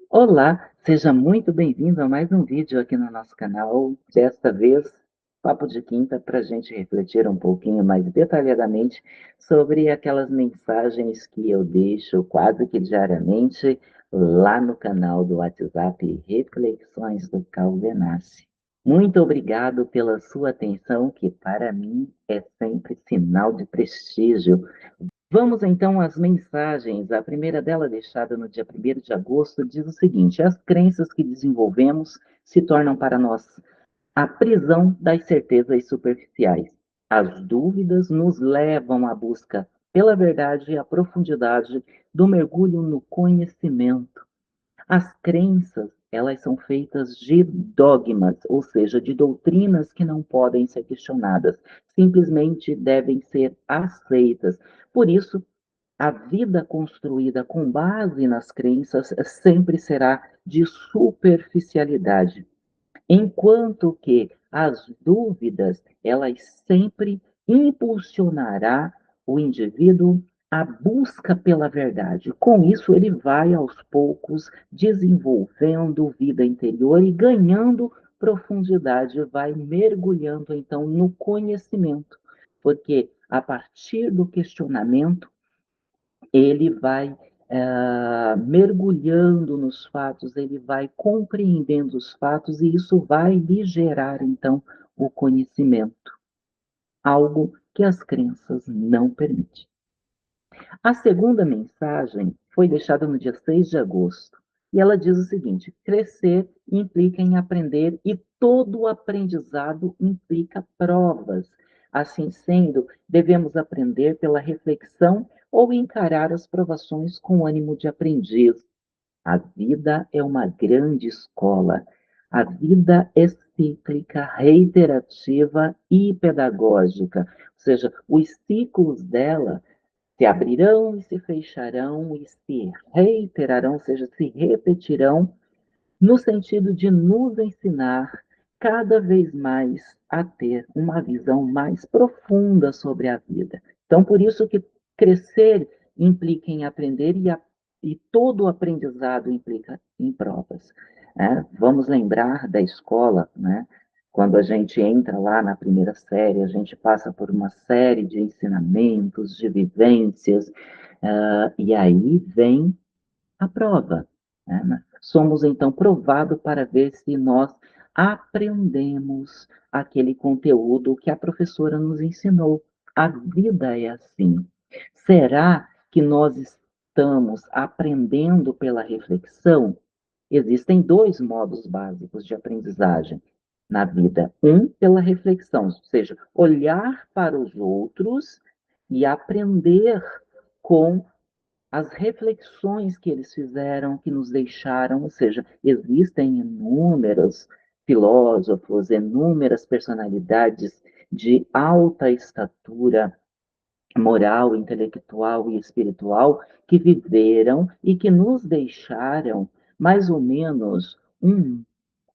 Olá, seja muito bem-vindo a mais um vídeo aqui no nosso canal. Desta vez, papo de quinta, para a gente refletir um pouquinho mais detalhadamente sobre aquelas mensagens que eu deixo quase que diariamente lá no canal do WhatsApp Reflexões do Caldenassi. Muito obrigado pela sua atenção, que para mim é sempre sinal de prestígio. Vamos então às mensagens. A primeira dela, deixada no dia 1º de agosto, diz o seguinte: as crenças que desenvolvemos se tornam para nós a prisão das certezas superficiais. As dúvidas nos levam à busca pela verdade e à profundidade do mergulho no conhecimento. As crenças, elas são feitas de dogmas, ou seja, de doutrinas que não podem ser questionadas, simplesmente devem ser aceitas. Por isso, a vida construída com base nas crenças sempre será de superficialidade, enquanto que as dúvidas, elas sempre impulsionará o indivíduo à busca pela verdade. Com isso, ele vai aos poucos desenvolvendo vida interior e ganhando profundidade, vai mergulhando então no conhecimento, porque a partir do questionamento ele vai mergulhando nos fatos, ele vai compreendendo os fatos e isso vai lhe gerar, então, o conhecimento, algo que as crenças não permitem. A segunda mensagem foi deixada no dia 6 de agosto e ela diz o seguinte: crescer implica em aprender e todo aprendizado implica provas. Assim sendo, devemos aprender pela reflexão ou encarar as provações com ânimo de aprendiz. A vida é uma grande escola. A vida é cíclica, reiterativa e pedagógica. Ou seja, os ciclos dela se abrirão e se fecharão e se reiterarão, ou seja, se repetirão, no sentido de nos ensinar cada vez mais a ter uma visão mais profunda sobre a vida. Então, por isso que crescer implica em aprender e todo aprendizado implica em provas. Né? Vamos lembrar da escola, né? Quando a gente entra lá na primeira série, a gente passa por uma série de ensinamentos, de vivências, e aí vem a prova. Né? Somos então provados para ver se nós aprendemos aquele conteúdo que a professora nos ensinou. A vida é assim. Será que nós estamos aprendendo pela reflexão? Existem dois modos básicos de aprendizagem na vida. Um, pela reflexão, ou seja, olhar para os outros e aprender com as reflexões que eles fizeram, que nos deixaram, ou seja, existem inúmeros filósofos, inúmeras personalidades de alta estatura moral, intelectual e espiritual que viveram e que nos deixaram mais ou menos um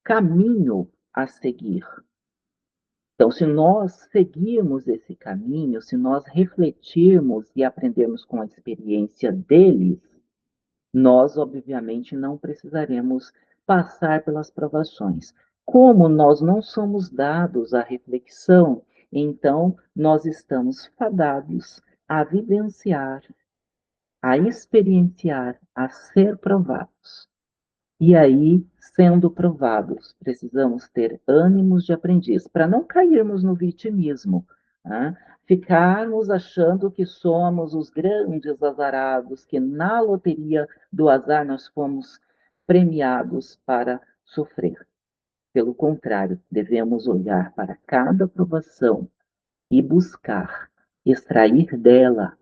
caminho a seguir. Então, se nós seguirmos esse caminho, se nós refletirmos e aprendermos com a experiência deles, nós, obviamente, não precisaremos passar pelas provações. Como nós não somos dados à reflexão, então nós estamos fadados a vivenciar, a experienciar, a ser provados. E aí, sendo provados, precisamos ter ânimos de aprendiz, para não cairmos no vitimismo, né? Ficarmos achando que somos os grandes azarados, que na loteria do azar nós fomos premiados para sofrer. Pelo contrário, devemos olhar para cada provação e buscar extrair dela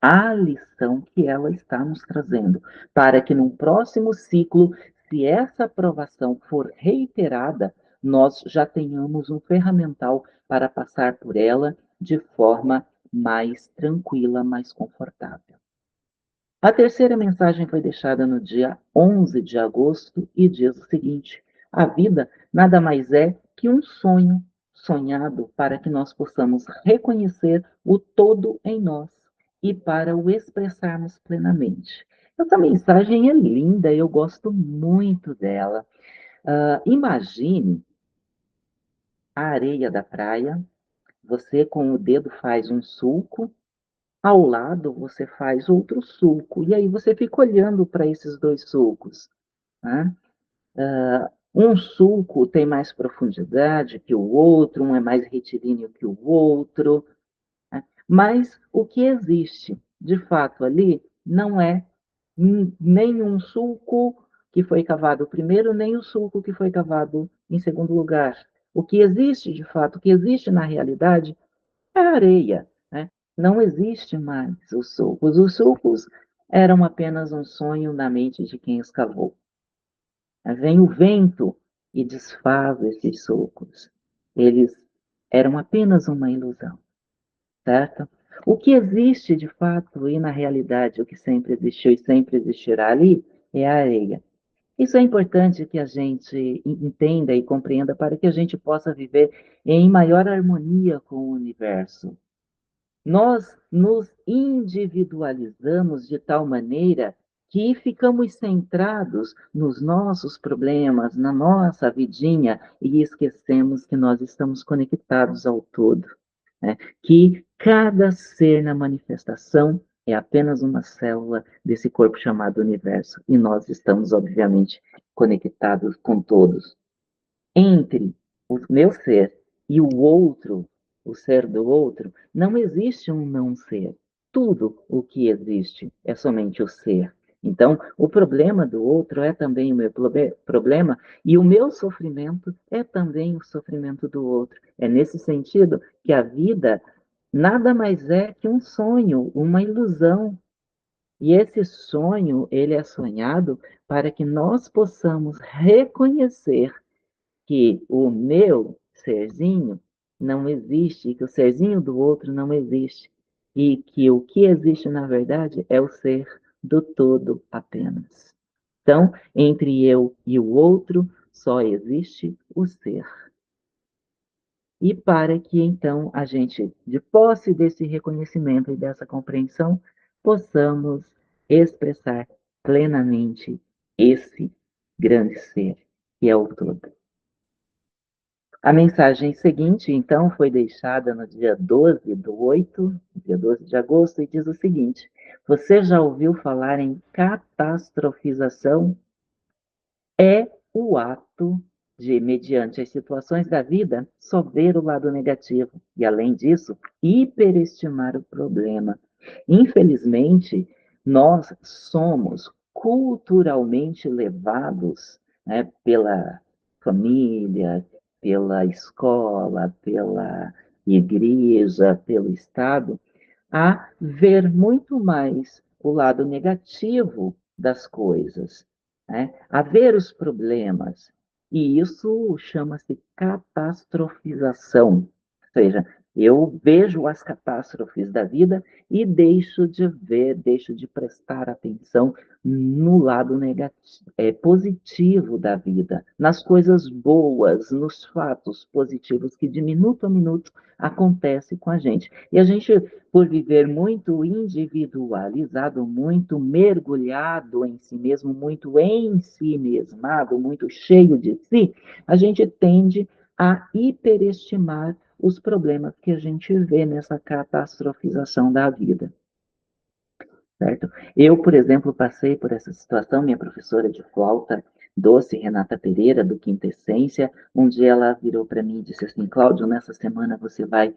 a lição que ela está nos trazendo, para que num próximo ciclo, se essa aprovação for reiterada, nós já tenhamos um ferramental para passar por ela de forma mais tranquila, mais confortável. A terceira mensagem foi deixada no dia 11 de agosto e diz o seguinte: a vida nada mais é que um sonho sonhado para que nós possamos reconhecer o todo em nós e para o expressarmos plenamente. Essa mensagem é linda, eu gosto muito dela. Imagine a areia da praia, você com o dedo faz um sulco, ao lado você faz outro sulco, e aí você fica olhando para esses dois sulcos, né? Um sulco tem mais profundidade que o outro, um é mais retilíneo que o outro, né? Mas o que existe, de fato, ali não é nem um sulco que foi cavado primeiro, nem o sulco que foi cavado em segundo lugar. O que existe, de fato, o que existe na realidade é a areia, né? Não existe mais os sulcos. Os sulcos eram apenas um sonho na mente de quem escavou. Vem o vento e desfaz esses sulcos. Eles eram apenas uma ilusão, certo? O que existe de fato e na realidade, o que sempre existiu e sempre existirá ali, é a areia. Isso é importante que a gente entenda e compreenda para que a gente possa viver em maior harmonia com o universo. Nós nos individualizamos de tal maneira que ficamos centrados nos nossos problemas, na nossa vidinha, e esquecemos que nós estamos conectados ao todo, né? Que cada ser na manifestação é apenas uma célula desse corpo chamado universo, e nós estamos, obviamente, conectados com todos. Entre o meu ser e o outro, o ser do outro, não existe um não ser. Tudo o que existe é somente o ser. Então, o problema do outro é também o meu problema, e o meu sofrimento é também o sofrimento do outro. É nesse sentido que a vida nada mais é que um sonho, uma ilusão. E esse sonho, ele é sonhado para que nós possamos reconhecer que o meu serzinho não existe, que o serzinho do outro não existe, e que o que existe na verdade é o ser do todo apenas. Então, entre eu e o outro, só existe o ser. E para que então a gente, de posse desse reconhecimento e dessa compreensão, possamos expressar plenamente esse grande ser, que é o todo. A mensagem seguinte, então, foi deixada no dia 12 do 8, dia 12 de agosto, e diz o seguinte: Você já ouviu falar em catastrofização? É o ato de, mediante as situações da vida, só ver o lado negativo e, além disso, hiperestimar o problema. Infelizmente, nós somos culturalmente levados, né, pela família, pela escola, pela igreja, pelo Estado, a ver muito mais o lado negativo das coisas, né? A ver os problemas. E isso chama-se catastrofização. Ou seja, eu vejo as catástrofes da vida e deixo de ver, deixo de prestar atenção no lado negativo, positivo da vida, nas coisas boas, nos fatos positivos que de minuto a minuto acontece com a gente. E a gente, por viver muito individualizado, muito mergulhado em si mesmo, muito em si mesmado, muito cheio de si, a gente tende a hiperestimar os problemas que a gente vê nessa catastrofização da vida. Certo? Eu, por exemplo, passei por essa situação, minha professora de flauta doce, Renata Pereira, do Quinta Essência, um dia ela virou para mim e disse assim, Cláudio, nessa semana você vai,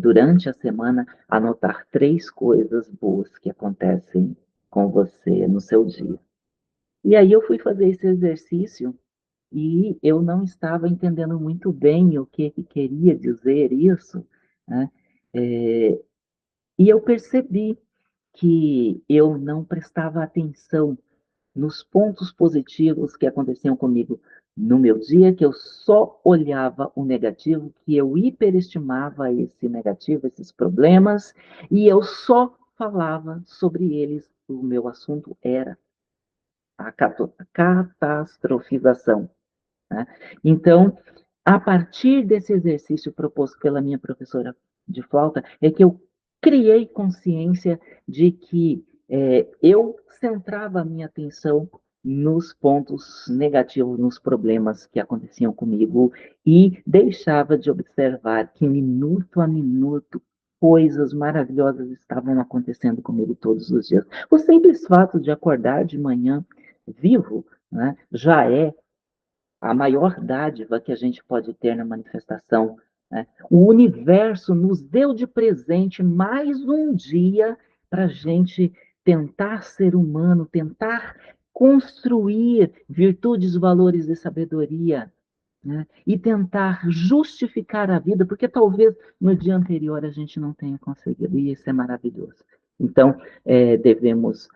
durante a semana, anotar 3 coisas boas que acontecem com você no seu dia. E aí eu fui fazer esse exercício e eu não estava entendendo muito bem o que queria dizer isso, né? E eu percebi que eu não prestava atenção nos pontos positivos que aconteciam comigo no meu dia, que eu só olhava o negativo, que eu hiperestimava esse negativo, esses problemas, e eu só falava sobre eles. O meu assunto era a catastrofização, né? Então, a partir desse exercício proposto pela minha professora de flauta, é que eu criei consciência de que eu centrava a minha atenção nos pontos negativos, nos problemas que aconteciam comigo e deixava de observar que minuto a minuto coisas maravilhosas estavam acontecendo comigo todos os dias. O simples fato de acordar de manhã vivo, né, já é a maior dádiva que a gente pode ter na manifestação. Né? O universo nos deu de presente mais um dia para a gente tentar ser humano, tentar construir virtudes, valores e sabedoria, né? E tentar justificar a vida, porque talvez no dia anterior a gente não tenha conseguido, e isso é maravilhoso. Então, devemos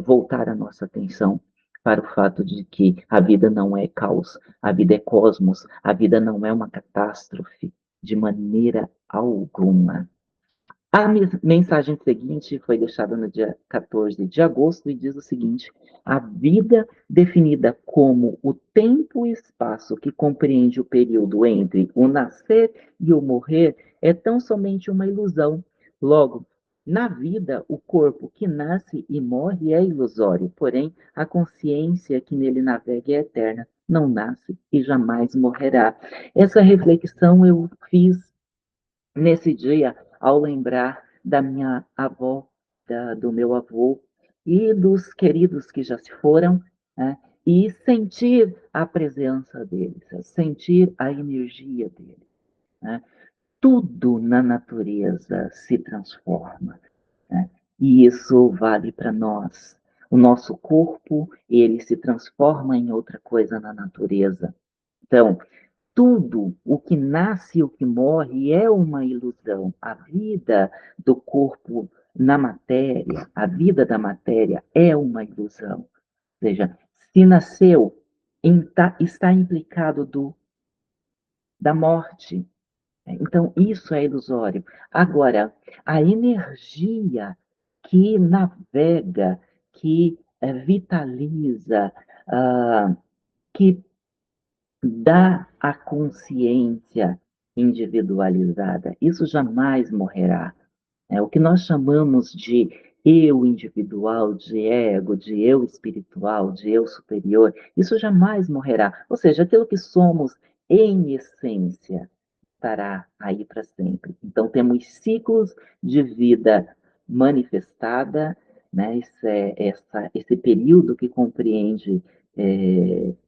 voltar a nossa atenção para o fato de que a vida não é caos, a vida é cosmos, a vida não é uma catástrofe de maneira alguma. A mensagem seguinte foi deixada no dia 14 de agosto e diz o seguinte: a vida definida como o tempo e espaço que compreende o período entre o nascer e o morrer é tão somente uma ilusão. Logo, na vida, o corpo que nasce e morre é ilusório, porém, a consciência que nele navega é eterna, não nasce e jamais morrerá. Essa reflexão eu fiz nesse dia, ao lembrar da minha avó, do meu avô e dos queridos que já se foram, né? E sentir a presença deles, sentir a energia deles. Né? Tudo na natureza se transforma, né? E isso vale para nós. O nosso corpo, ele se transforma em outra coisa na natureza. Então, tudo o que nasce e o que morre é uma ilusão. A vida do corpo na matéria, a vida da matéria é uma ilusão. Ou seja, se nasceu, está implicado da morte. Então, isso é ilusório. Agora, a energia que navega, que vitaliza, que dá a consciência individualizada. Isso jamais morrerá. O que nós chamamos de eu individual, de ego, de eu espiritual, de eu superior, isso jamais morrerá. Ou seja, aquilo que somos em essência estará aí para sempre. Então, temos ciclos de vida manifestada, né? Esse período que compreende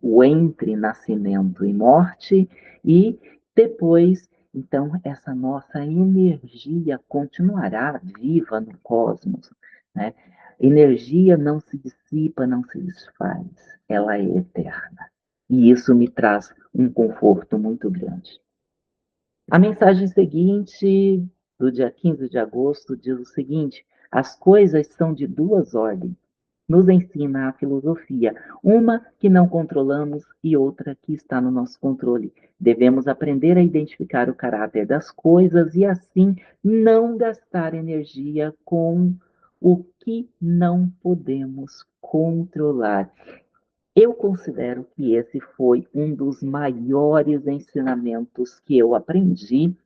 o entre nascimento e morte, e depois, então, essa nossa energia continuará viva no cosmos. Né? Energia não se dissipa, não se desfaz, ela é eterna. E isso me traz um conforto muito grande. A mensagem seguinte, do dia 15 de agosto, diz o seguinte: as coisas são de duas ordens. Nos ensina a filosofia, uma que não controlamos e outra que está no nosso controle. Devemos aprender a identificar o caráter das coisas e, assim, não gastar energia com o que não podemos controlar. Eu considero que esse foi um dos maiores ensinamentos que eu aprendi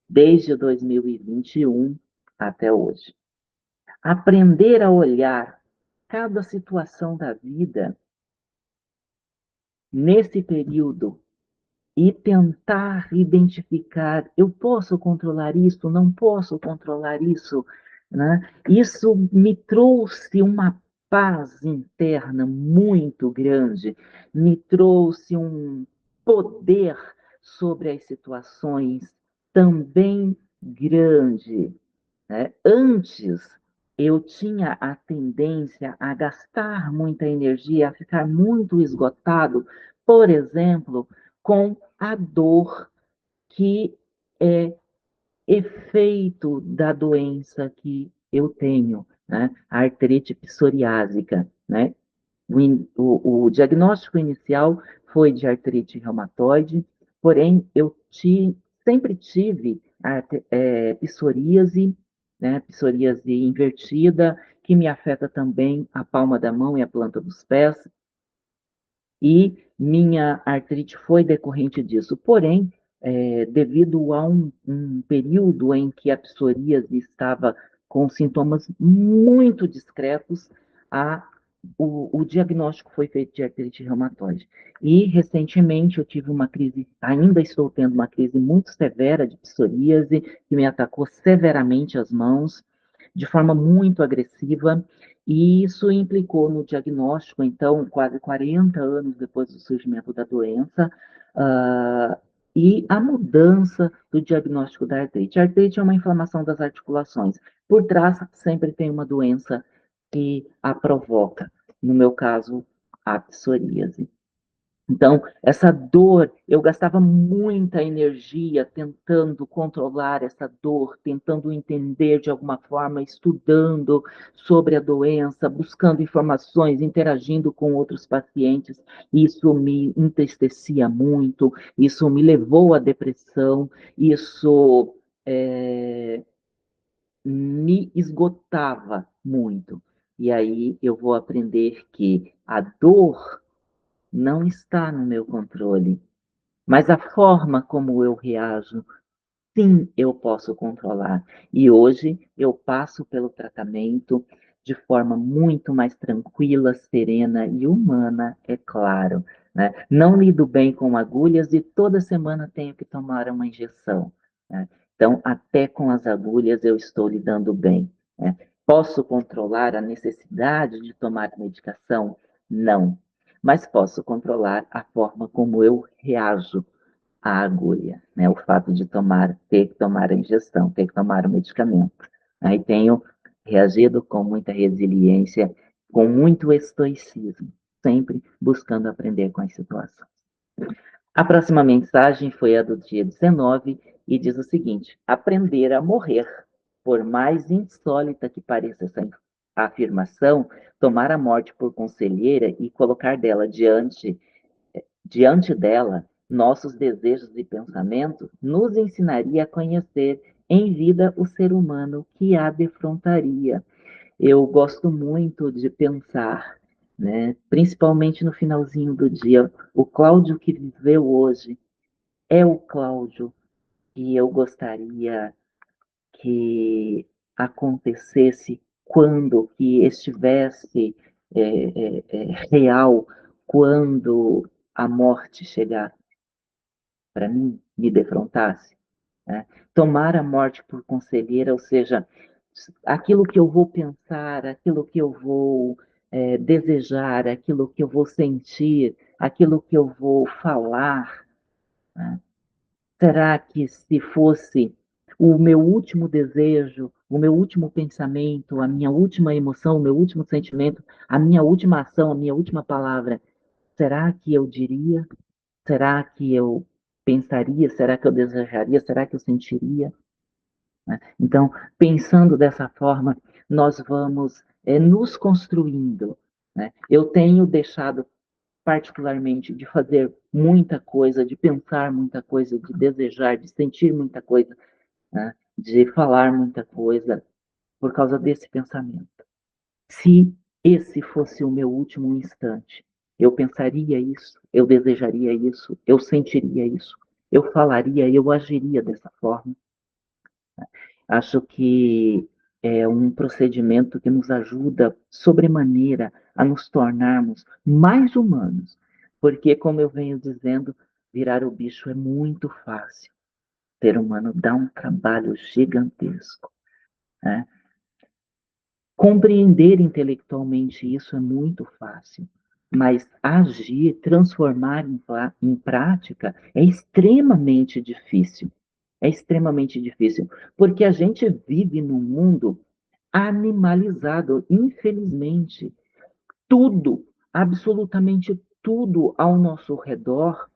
desde 2021 até hoje. Aprender a olhar cada situação da vida nesse período e tentar identificar, eu posso controlar isso, não posso controlar isso, né? Isso me trouxe uma paz interna muito grande, me trouxe um poder sobre as situações também grande, né? Antes, eu tinha a tendência a gastar muita energia, a ficar muito esgotado, por exemplo, com a dor que é efeito da doença que eu tenho, né? A artrite psoriásica, né? O diagnóstico inicial foi de artrite reumatoide, porém sempre tive psoríase, né, psoríase invertida, que me afeta também a palma da mão e a planta dos pés, e minha artrite foi decorrente disso. Porém, devido a um período em que a psoríase estava com sintomas muito discretos, o diagnóstico foi feito de artrite reumatoide. E, recentemente, eu tive uma crise, ainda estou tendo uma crise muito severa de psoríase, que me atacou severamente as mãos, de forma muito agressiva, e isso implicou no diagnóstico, então, quase 40 anos depois do surgimento da doença, e a mudança do diagnóstico da artrite. A artrite é uma inflamação das articulações. Por trás sempre tem uma doença que a provoca. No meu caso, a psoríase. Então, essa dor, eu gastava muita energia tentando controlar essa dor, tentando entender de alguma forma, estudando sobre a doença, buscando informações, interagindo com outros pacientes. Isso me entristecia muito, isso me levou à depressão, isso me esgotava muito. E aí eu vou aprender que a dor não está no meu controle, mas a forma como eu reajo, sim, eu posso controlar. E hoje eu passo pelo tratamento de forma muito mais tranquila, serena e humana, é claro. Né? Não lido bem com agulhas e toda semana tenho que tomar uma injeção. Né? Então, até com as agulhas eu estou lidando bem. Né? Posso controlar a necessidade de tomar medicação? Não. Mas posso controlar a forma como eu reajo a agulha, né? O fato de ter que tomar a injeção, ter que tomar o medicamento. Aí tenho reagido com muita resiliência, com muito estoicismo, sempre buscando aprender com as situações. A próxima mensagem foi a do dia 19 e diz o seguinte: aprender a morrer. Por mais insólita que pareça essa afirmação, tomar a morte por conselheira e colocar dela diante dela, nossos desejos e pensamentos, nos ensinaria a conhecer em vida o ser humano que a defrontaria. Eu gosto muito de pensar, né, principalmente no finalzinho do dia, o Cláudio que viveu hoje é o Cláudio que eu gostaria que acontecesse quando que estivesse real, quando a morte chegar para mim, me defrontasse. Né? Tomar a morte por conselheira, ou seja, aquilo que eu vou pensar, aquilo que eu vou desejar, aquilo que eu vou sentir, aquilo que eu vou falar, né? Será que se fosse o meu último desejo, o meu último pensamento, a minha última emoção, o meu último sentimento, a minha última ação, a minha última palavra, será que eu diria? Será que eu pensaria? Será que eu desejaria? Será que eu sentiria? Né? Então, pensando dessa forma, nós vamos nos construindo. Né? Eu tenho deixado, particularmente, de fazer muita coisa, de pensar muita coisa, de desejar, de sentir muita coisa, né? De falar muita coisa, por causa desse pensamento. Se esse fosse o meu último instante, eu pensaria isso, eu desejaria isso, eu sentiria isso, eu falaria, eu agiria dessa forma. Acho que é um procedimento que nos ajuda sobremaneira a nos tornarmos mais humanos, porque, como eu venho dizendo, virar o bicho é muito fácil. O ser humano dá um trabalho gigantesco. Né? Compreender intelectualmente isso é muito fácil, mas agir, transformar em prática é extremamente difícil. É extremamente difícil, porque a gente vive num mundo animalizado, infelizmente. Tudo, absolutamente tudo ao nosso redor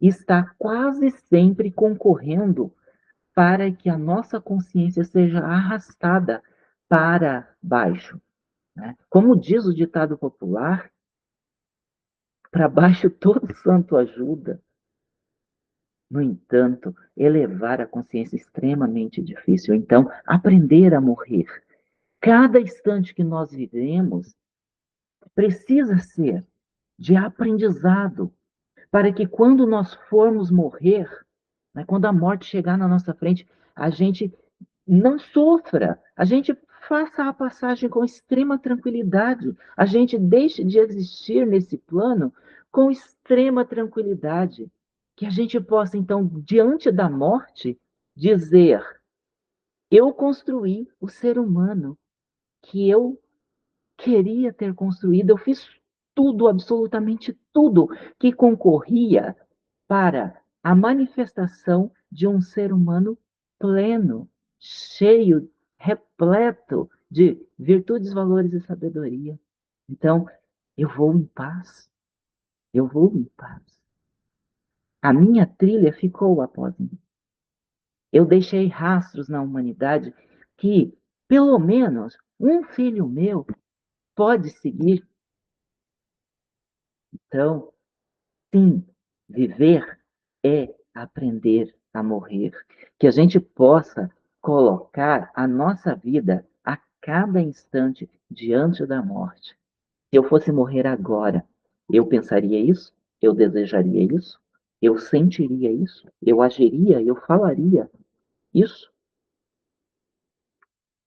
está quase sempre concorrendo para que a nossa consciência seja arrastada para baixo. Né? Como diz o ditado popular, para baixo todo santo ajuda. No entanto, elevar a consciência é extremamente difícil. Então, aprender a morrer. Cada instante que nós vivemos precisa ser de aprendizado, para que quando nós formos morrer, né, quando a morte chegar na nossa frente, a gente não sofra, a gente faça a passagem com extrema tranquilidade, a gente deixe de existir nesse plano com extrema tranquilidade, que a gente possa, então, diante da morte, dizer: eu construí o ser humano que eu queria ter construído, eu fiz tudo, absolutamente tudo, que concorria para a manifestação de um ser humano pleno, cheio, repleto de virtudes, valores e sabedoria. Então, eu vou em paz, eu vou em paz. A minha trilha ficou após mim. Eu deixei rastros na humanidade que, pelo menos, um filho meu pode seguir. Então, sim, viver é aprender a morrer. Que a gente possa colocar a nossa vida a cada instante diante da morte. Se eu fosse morrer agora, eu pensaria isso? Eu desejaria isso? Eu sentiria isso? Eu agiria? Eu falaria isso?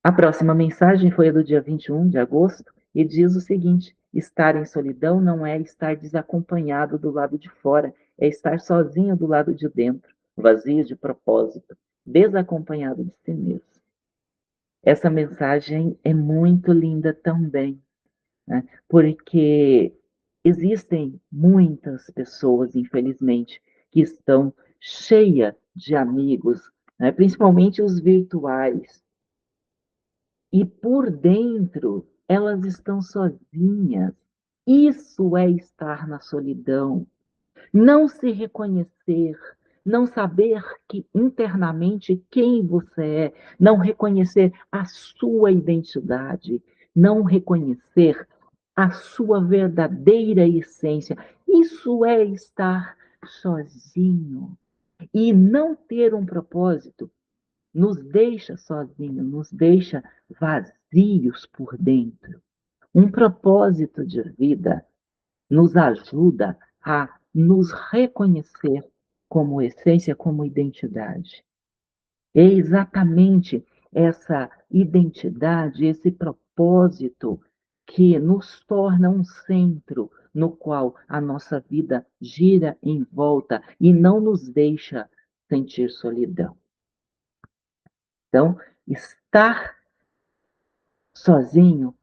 A próxima mensagem foi a do dia 21 de agosto e diz o seguinte: estar em solidão não é estar desacompanhado do lado de fora, é estar sozinho do lado de dentro, vazio de propósito, desacompanhado de si mesmo. Essa mensagem é muito linda também, né? Porque existem muitas pessoas, infelizmente, que estão cheias de amigos, né? Principalmente os virtuais, e por dentro elas estão sozinhas. Isso é estar na solidão. Não se reconhecer, não saber que internamente quem você é, não reconhecer a sua identidade, não reconhecer a sua verdadeira essência. Isso é estar sozinho. E não ter um propósito nos deixa sozinhos, nos deixa vazios por dentro. Um propósito de vida nos ajuda a nos reconhecer como essência, como identidade. É exatamente essa identidade, esse propósito que nos torna um centro no qual a nossa vida gira em volta e não nos deixa sentir solidão. Então, estar sozinho,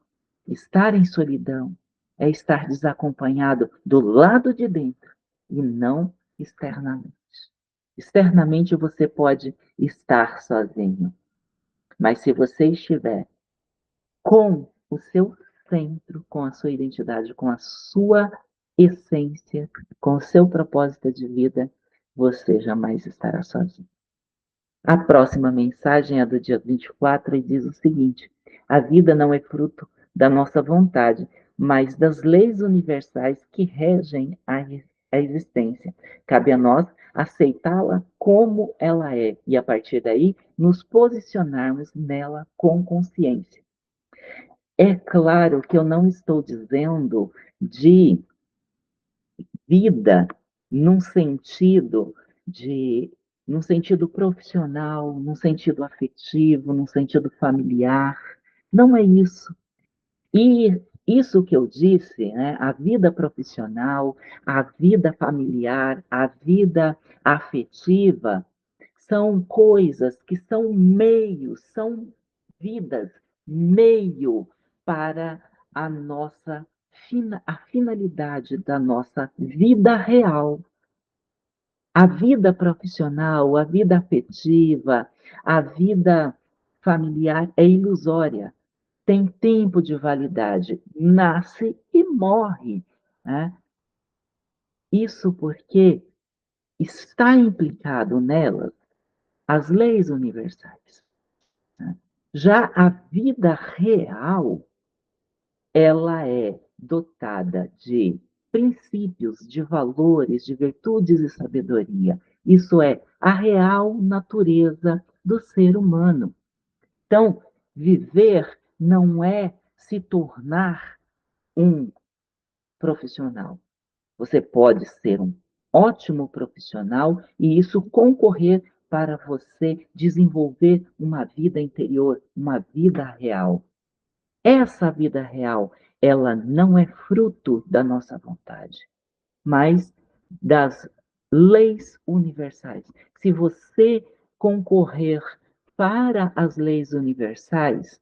estar em solidão, é estar desacompanhado do lado de dentro e não externamente. Externamente você pode estar sozinho, mas se você estiver com o seu centro, com a sua identidade, com a sua essência, com o seu propósito de vida, você jamais estará sozinho. A próxima mensagem é do dia 24 e diz o seguinte: a vida não é fruto da nossa vontade, mas das leis universais que regem a existência. Cabe a nós aceitá-la como ela é e, a partir daí, nos posicionarmos nela com consciência. É claro que eu não estou dizendo de vida num sentido de num sentido profissional, num sentido afetivo, num sentido familiar. Não é isso. E isso que eu disse, né, a vida profissional, a vida familiar, a vida afetiva, são coisas que são meios, são vidas, meio para a nossa a finalidade da nossa vida real. A vida profissional, a vida afetiva, a vida familiar é ilusória, tem tempo de validade, nasce e morre, né? Isso porque está implicado nelas as leis universais, né? Já a vida real, ela é dotada de princípios, de valores, de virtudes e sabedoria. Isso é a real natureza do ser humano. Então, viver não é se tornar um profissional. Você pode ser um ótimo profissional e isso concorrer para você desenvolver uma vida interior, uma vida real. Essa vida real, ela não é fruto da nossa vontade, mas das leis universais. Se você concorrer para as leis universais,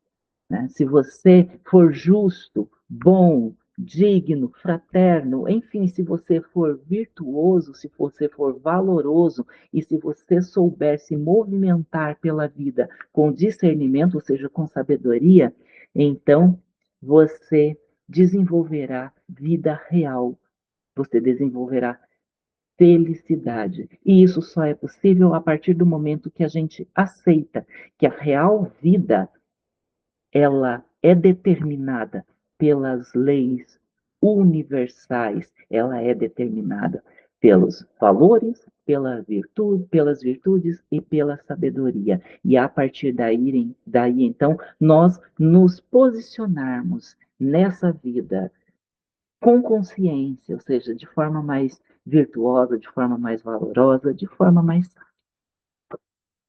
né, se você for justo, bom, digno, fraterno, enfim, se você for virtuoso, se você for valoroso e se você souber se movimentar pela vida com discernimento, ou seja, com sabedoria, então você desenvolverá vida real, você desenvolverá felicidade. E isso só é possível a partir do momento que a gente aceita que a real vida, ela é determinada pelas leis universais, ela é determinada pelos valores, pelas virtudes e pela sabedoria. E a partir daí então, nós nos posicionarmos nessa vida com consciência, ou seja, de forma mais virtuosa, de forma mais valorosa, de forma mais.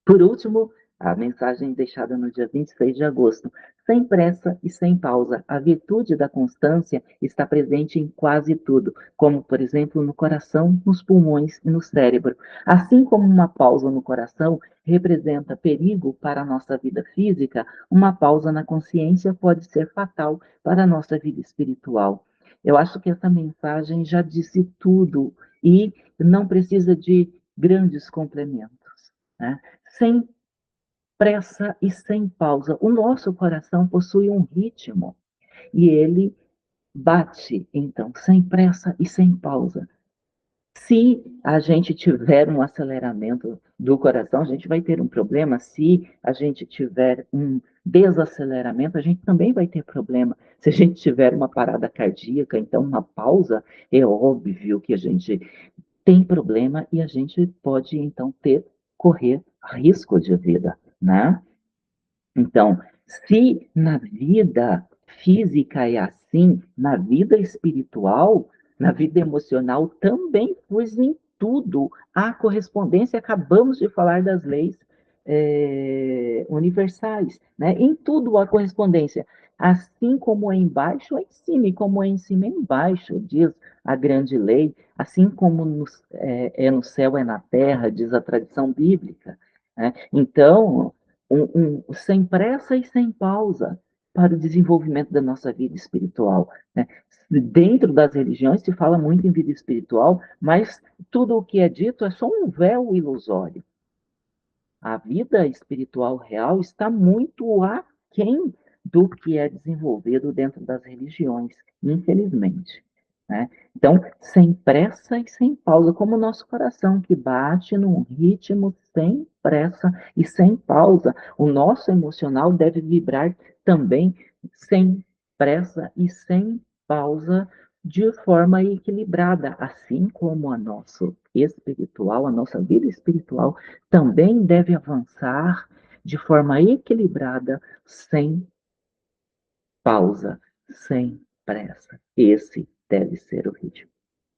Por último, a mensagem deixada no dia 26 de agosto. Sem pressa e sem pausa, a virtude da constância está presente em quase tudo, como, por exemplo, no coração, nos pulmões e no cérebro. Assim como uma pausa no coração representa perigo para a nossa vida física, uma pausa na consciência pode ser fatal para a nossa vida espiritual. Eu acho que essa mensagem já disse tudo e não precisa de grandes complementos, né? Sem pressa e sem pausa. O nosso coração possui um ritmo e ele bate, então, sem pressa e sem pausa. Se a gente tiver um aceleramento do coração, a gente vai ter um problema. Se a gente tiver um desaceleramento, a gente também vai ter problema. Se a gente tiver uma parada cardíaca, então uma pausa, é óbvio que a gente tem problema e a gente pode, então, correr risco de vida, né? Então, se na vida física é assim, na vida espiritual, na vida emocional também, pois em tudo há correspondência. Acabamos de falar das leis universais, né? Em tudo há correspondência. Assim como é embaixo, é em cima, e como é em cima, é embaixo, diz a grande lei. Assim como no céu, é na terra, diz a tradição bíblica, né? Então, sem pressa e sem pausa para o desenvolvimento da nossa vida espiritual, né? Dentro das religiões se fala muito em vida espiritual, mas tudo o que é dito é só um véu ilusório. A vida espiritual real está muito aquém do que é desenvolvido dentro das religiões, infelizmente, né? Então, sem pressa e sem pausa, como o nosso coração que bate num ritmo sem pressa e sem pausa, o nosso emocional deve vibrar também sem pressa e sem pausa, de forma equilibrada, assim como a nossa espiritual, a nossa vida espiritual também deve avançar de forma equilibrada, sem pausa, sem pressa. Esse deve ser o ritmo.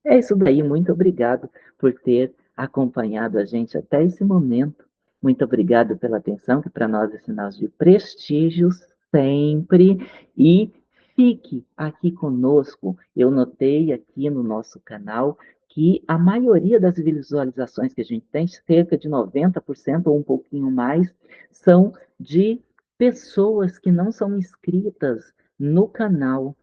É isso daí, muito obrigado por ter acompanhado a gente até esse momento. Muito obrigado pela atenção, que para nós é sinal de prestígio sempre. E fique aqui conosco. Eu notei aqui no nosso canal que a maioria das visualizações que a gente tem, cerca de 90% ou um pouquinho mais, são de pessoas que não são inscritas no canal.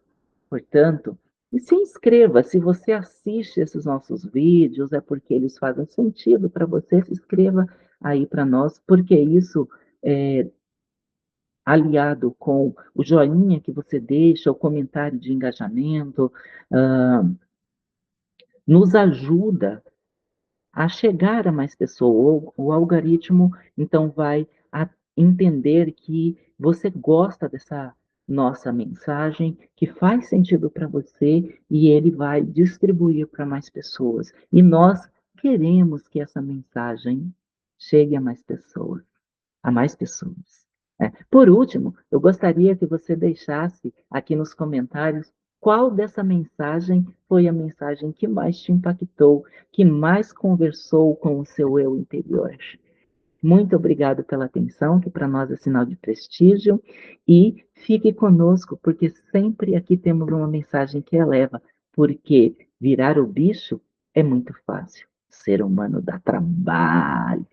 Portanto, e se inscreva. Se você assiste esses nossos vídeos, é porque eles fazem sentido para você. Se inscreva aí para nós, porque isso, aliado com o joinha que você deixa, o comentário de engajamento, uh, nos ajuda a chegar a mais pessoas. O algoritmo, então, vai entender que você gosta dessa nossa mensagem, que faz sentido para você, e ele vai distribuir para mais pessoas. E nós queremos que essa mensagem chegue a mais pessoas, a mais pessoas. Por último, eu gostaria que você deixasse aqui nos comentários qual dessa mensagem foi a mensagem que mais te impactou, que mais conversou com o seu eu interior. Muito obrigado pela atenção, que para nós é sinal de prestígio, e fique conosco, porque sempre aqui temos uma mensagem que eleva, porque virar o bicho é muito fácil. Ser humano dá trabalho.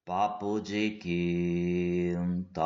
Papo de quinta.